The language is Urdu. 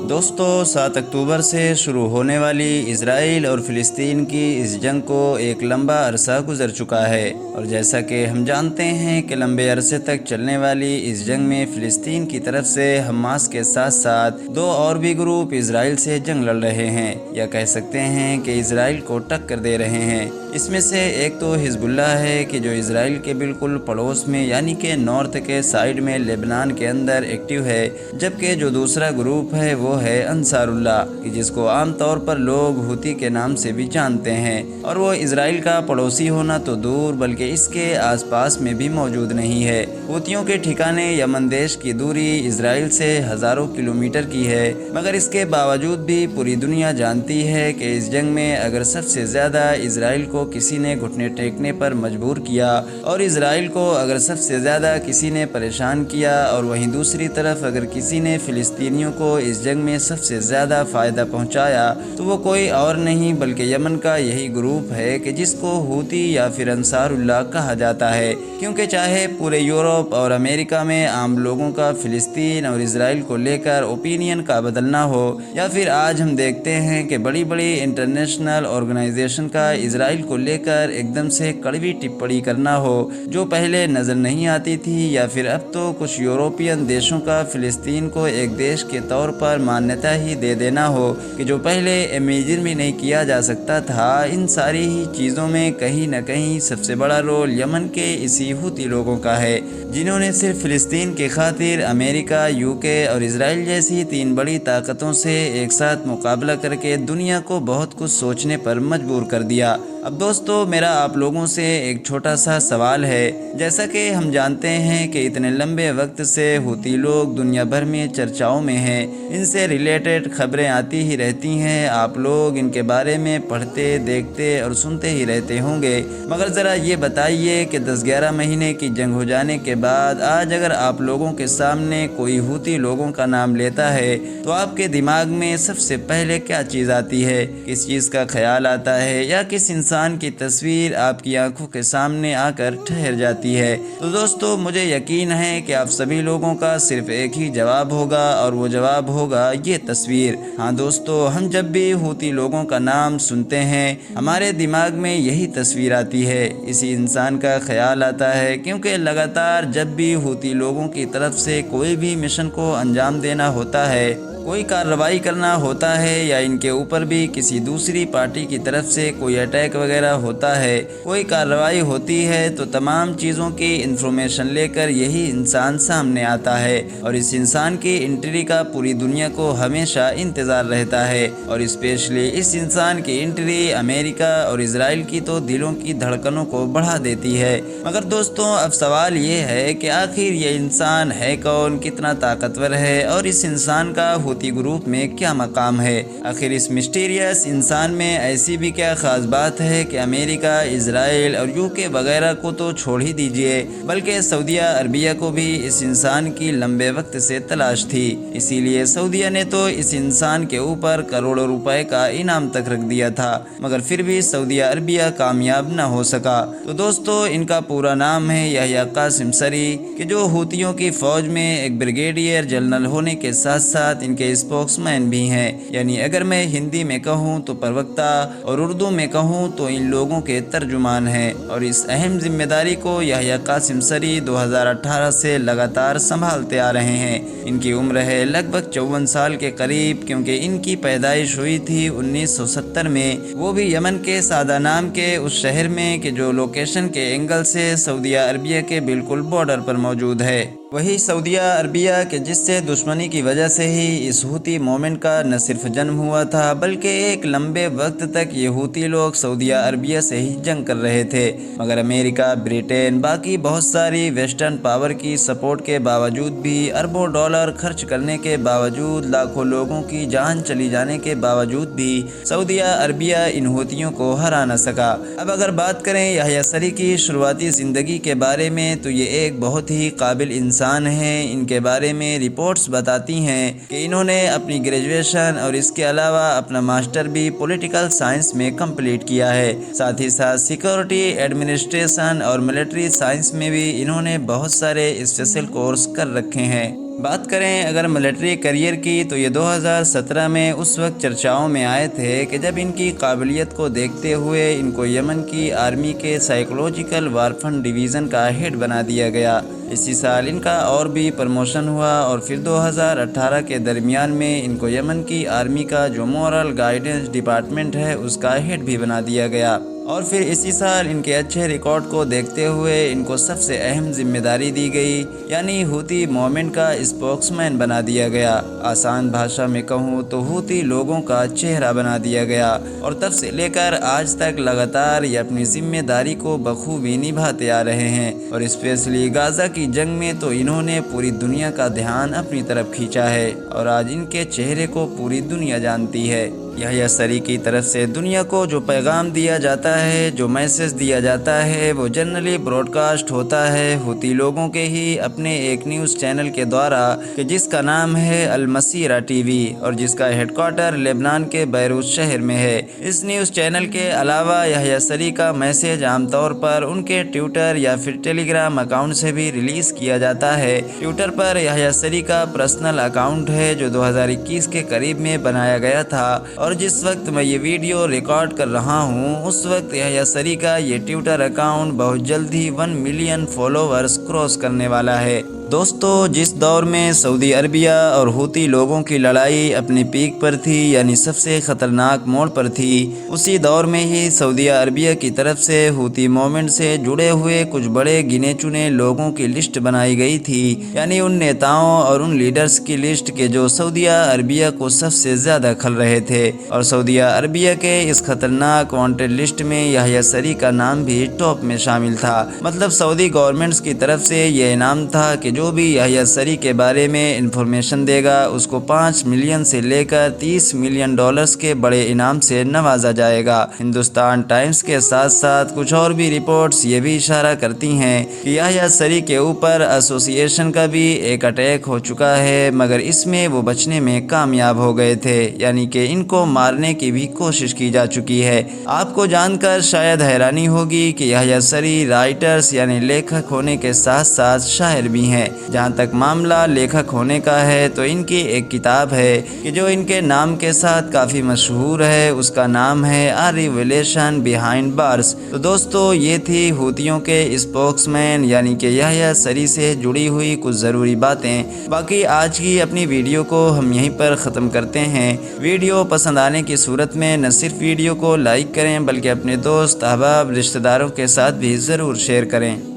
دوستو 7 اکتوبر سے شروع ہونے والی اسرائیل اور فلسطین کی اس جنگ کو ایک لمبا عرصہ گزر چکا ہے، اور جیسا کہ ہم جانتے ہیں کہ لمبے عرصے تک چلنے والی اس جنگ میں فلسطین کی طرف سے حماس کے ساتھ ساتھ 2 اور بھی گروپ اسرائیل سے جنگ لڑ رہے ہیں، یا کہہ سکتے ہیں کہ اسرائیل کو ٹکر دے رہے ہیں۔ اس میں سے ایک تو حزب اللہ ہے کہ جو اسرائیل کے بالکل پڑوس میں یعنی کہ نارتھ کے سائیڈ میں لبنان کے اندر ایکٹیو ہے، جبکہ جو دوسرا گروپ ہے وہ ہے انصار اللہ، کہ جس کو عام طور پر لوگ ہوتی کے نام سے بھی جانتے ہیں، اور وہ اسرائیل کا پڑوسی ہونا تو دور بلکہ اس کے آس پاس میں بھی موجود نہیں ہے۔ ہوتیوں کے ٹھکانے یمن دیش کی دوری اسرائیل سے ہزاروں کلومیٹر کی ہے، مگر اس کے باوجود بھی پوری دنیا جانتی ہے کہ اس جنگ میں اگر سب سے زیادہ اسرائیل کو کسی نے گھٹنے ٹیکنے پر مجبور کیا، اور اسرائیل کو اگر سب سے زیادہ کسی نے پریشان کیا، اور وہیں دوسری طرف اگر کسی نے فلسطینیوں کو اس جنگ میں سب سے زیادہ فائدہ پہنچایا، تو وہ کوئی اور نہیں بلکہ یمن کا یہی گروپ ہے کہ جس کو ہوتی یا پھر انصار اللہ کہا جاتا ہے، کیونکہ چاہے پورے یورپ اور امریکہ میں عام لوگوں کا فلسطین اور اسرائیل کو لے کر اوپینین کا بدلنا ہو، یا پھر آج ہم دیکھتے ہیں کہ بڑی بڑی انٹرنیشنل آرگنائزیشن کا اسرائیل کو لے کر ایک دم سے کڑوی ٹپڑی کرنا ہو جو پہلے نظر نہیں آتی تھی، یا پھر اب تو کچھ یورپین دیشوں کا فلسطین کو ایک دیش کے طور پر مانیتا ہی دے دینا ہو کہ جو پہلے امیجن بھی نہیں کیا جا سکتا تھا۔ ان ساری ہی چیزوں میں کہیں نہ کہیں سب سے بڑا رول یمن کے اسی ہوتی لوگوں کا ہے، جنہوں نے صرف فلسطین کی خاطر امریکہ، UK اور اسرائیل جیسی 3 بڑی طاقتوں سے ایک ساتھ مقابلہ کر کے دنیا کو بہت کچھ سوچنے پر مجبور کر دیا۔ اب دوستو میرا آپ لوگوں سے ایک چھوٹا سا سوال ہے، جیسا کہ ہم جانتے ہیں کہ اتنے لمبے وقت سے ہوتی لوگ دنیا بھر میں چرچاؤں میں ہیں، ان سے ریلیٹڈ خبریں آتی ہی رہتی ہیں، آپ لوگ ان کے بارے میں پڑھتے، دیکھتے اور سنتے ہی رہتے ہوں گے، مگر ذرا یہ بتائیے کہ 10-11 مہینے کی جنگ ہو جانے کے بعد آج اگر آپ لوگوں کے سامنے کوئی ہوتی لوگوں کا نام لیتا ہے تو آپ کے دماغ میں سب سے پہلے کیا چیز آتی ہے؟ کس چیز کا خیال آتا ہے، یا کس انسان کی تصویر آپ کی آنکھوں کے سامنے آ کر ٹھہر جاتی ہے؟ تو دوستو مجھے یقین ہے کہ آپ سبھی لوگوں کا صرف ایک ہی جواب ہوگا، اور وہ جواب ہوگا یہ تصویر۔ ہاں دوستو، ہم جب بھی ہوتی لوگوں کا نام سنتے ہیں ہمارے دماغ میں یہی تصویر آتی ہے، اسی انسان کا خیال آتا ہے، کیونکہ لگاتار جب بھی ہوتی لوگوں کی طرف سے کوئی بھی مشن کو انجام دینا ہوتا ہے، کوئی کارروائی کرنا ہوتا ہے، یا ان کے اوپر بھی کسی دوسری پارٹی کی طرف سے کوئی اٹیک وغیرہ ہوتا ہے، کوئی کارروائی ہوتی ہے، تو تمام چیزوں کی انفارمیشن لے کر یہی انسان سامنے آتا ہے، اور اس انسان کی انٹری کا پوری دنیا کو ہمیشہ انتظار رہتا ہے، اور اسپیشلی اس انسان کی انٹری امریکہ اور اسرائیل کی تو دلوں کی دھڑکنوں کو بڑھا دیتی ہے۔ مگر دوستوں اب سوال یہ ہے کہ آخر یہ انسان ہے کون، کتنا طاقتور ہے، اور اس انسان کا ہوتی گروپ میں کیا مقام ہے؟ آخر اس مسٹیریس انسان میں ایسی بھی کیا خاص بات ہے کہ امریکہ، اسرائیل اور UK وغیرہ کو تو چھوڑ ہی دیجئے، بلکہ سعودیہ عربیہ کو بھی اس انسان کی لمبے وقت سے تلاش تھی، اسی لیے سعودیہ نے تو اس انسان کے اوپر کروڑوں روپے کا انعام تک رکھ دیا تھا، مگر پھر بھی سعودیہ عربیہ کامیاب نہ ہو سکا۔ تو دوستو ان کا پورا نام ہے یحییٰ قاسم سری، کہ جو ہوتیوں کی فوج میں ایک بریگیڈیئر جنرل ہونے کے ساتھ ساتھ ان کے اسپوکس مین بھی ہیں، یعنی اگر میں ہندی میں کہوں تو پروکتا، اور اردو میں کہوں تو ان لوگوں کے ترجمان ہیں، اور اس اہم ذمہ داری کو یحییٰ قاسم سری 2018 سے لگاتار سنبھالتے آ رہے ہیں۔ ان کی عمر ہے لگ بھگ 54 سال کے قریب، کیونکہ ان کی پیدائش ہوئی تھی 1970 میں، وہ بھی یمن کے سعدہ نام کے اس شہر میں کہ جو لوکیشن کے اینگل سے سعودیہ عربیہ کے بالکل بارڈر پر موجود ہے۔ وہی سعودیہ عربیہ کہ جس سے دشمنی کی وجہ سے ہی اس ہوتی مومنٹ کا نہ صرف جنم ہوا تھا، بلکہ ایک لمبے وقت تک یہ ہوتی لوگ سعودیہ عربیہ سے ہی جنگ کر رہے تھے، مگر امریکہ، برٹین، باقی بہت ساری ویسٹرن پاور کی سپورٹ کے باوجود بھی، اربوں ڈالر خرچ کرنے کے باوجود، لاکھوں لوگوں کی جان چلی جانے کے باوجود بھی سعودیہ عربیہ ان ہوتیوں کو ہرا نہ سکا۔ اب اگر بات کریں یحییٰ سری کی شروعاتی زندگی کے بارے میں تو یہ ایک بہت ہی قابل انسان انسان ہیں، ان کے بارے میں رپورٹس بتاتی ہیں کہ انہوں نے اپنی گریجویشن اور اس کے علاوہ اپنا ماسٹر بھی پولیٹیکل سائنس میں کمپلیٹ کیا ہے۔ ساتھ ہی ساتھ سیکورٹی ایڈمنسٹریشن اور ملٹری سائنس میں بھی انہوں نے بہت سارے اسپیشل کورس کر رکھے ہیں۔ بات کریں اگر ملٹری کیریئر کی تو یہ 2017 میں اس وقت چرچاؤں میں آئے تھے کہ جب ان کی قابلیت کو دیکھتے ہوئے ان کو یمن کی آرمی کے سائیکولوجیکل وارفن ڈویژن کا ہیڈ بنا دیا گیا۔ اسی سال ان کا اور بھی پروموشن ہوا اور پھر 2018 کے درمیان میں ان کو یمن کی آرمی کا جو مورل گائیڈنس ڈپارٹمنٹ ہے اس کا ہیڈ بھی بنا دیا گیا، اور پھر اسی سال ان کے اچھے ریکارڈ کو دیکھتے ہوئے ان کو سب سے اہم ذمہ داری دی گئی، یعنی ہوتی موومنٹ کا اسپوکس مین بنا دیا گیا۔ آسان بھاشا میں کہوں تو ہوتی لوگوں کا چہرہ بنا دیا گیا، اور تب سے لے کر آج تک لگاتار یہ اپنی ذمہ داری کو بخوبی نبھاتے آ رہے ہیں، اور اسپیشلی غزہ کی جنگ میں تو انہوں نے پوری دنیا کا دھیان اپنی طرف کھینچا ہے، اور آج ان کے چہرے کو پوری دنیا جانتی ہے۔ یحییٰ سری کی طرف سے دنیا کو جو پیغام دیا جاتا ہے، جو میسج دیا جاتا ہے، وہ جنرلی براڈ کاسٹ ہوتا ہے ہوتی لوگوں کے ہی اپنے ایک نیوز چینل کے دوارا، کہ جس کا نام ہے المسیرہ ٹی وی، اور جس کا ہیڈ کوارٹر لبنان کے بیروت شہر میں ہے۔ اس نیوز چینل کے علاوہ یحییٰ سری کا میسج عام طور پر ان کے ٹویٹر یا پھر ٹیلی گرام اکاؤنٹ سے بھی ریلیز کیا جاتا ہے۔ ٹویٹر پر یحییٰ سری کا پرسنل اکاؤنٹ ہے جو 2021 کے قریب میں بنایا گیا تھا، اور جس وقت میں یہ ویڈیو ریکارڈ کر رہا ہوں اس وقت یحییٰ سری کا یہ ٹویٹر اکاؤنٹ بہت جلد ہی 1 ملین فالوورز کراس کرنے والا ہے۔ دوستو، جس دور میں سعودی عربیہ اور ہوتی لوگوں کی لڑائی اپنی پیک پر تھی، یعنی سب سے خطرناک موڑ پر تھی، اسی دور میں ہی سعودی عربیہ کی طرف سے ہوتی موومنٹ سے جڑے ہوئے کچھ بڑے گنے چنے لوگوں کی لسٹ بنائی گئی تھی، یعنی ان نیتاؤں اور ان لیڈرز کی لسٹ کے جو سعودی عربیہ کو سب سے زیادہ کھل رہے تھے، اور سعودی عربیہ کے اس خطرناک وانٹڈ لسٹ میں یحییٰ سری کا نام بھی ٹاپ میں شامل تھا۔ مطلب سعودی گورنمنٹس کی طرف سے یہ انعام تھا کہ جو بھی یحییٰ سری کے بارے میں انفارمیشن دے گا اس کو 5 ملین سے لے کر 30 ملین ڈالرز کے بڑے انعام سے نوازا جائے گا۔ ہندوستان ٹائمز کے ساتھ ساتھ کچھ اور بھی رپورٹس یہ بھی اشارہ کرتی ہیں کہ یحییٰ سری کے اوپر ایسوسی ایشن کا بھی ایک اٹیک ہو چکا ہے، مگر اس میں وہ بچنے میں کامیاب ہو گئے تھے، یعنی کہ ان کو مارنے کی بھی کوشش کی جا چکی ہے۔ آپ کو جان کر شاید حیرانی ہوگی کہ یحییٰ سری رائٹرز یعنی لیکھک ہونے کے ساتھ ساتھ شاعر بھی ہیں۔ جہاں تک معاملہ لیکھک ہونے کا ہے تو ان کی ایک کتاب ہے کہ جو ان کے نام کے ساتھ کافی مشہور ہے، اس کا نام ہے A Revelation Behind Bars۔ تو دوستو، یہ تھی ہوتیوں کے اسپوکس مین یعنی کہ یحییٰ سری سے جڑی ہوئی کچھ ضروری باتیں۔ باقی آج کی اپنی ویڈیو کو ہم یہیں پر ختم کرتے ہیں۔ ویڈیو پسند آنے کی صورت میں نہ صرف ویڈیو کو لائک کریں بلکہ اپنے دوست احباب رشتہ داروں کے ساتھ بھی ضرور شیئر کریں۔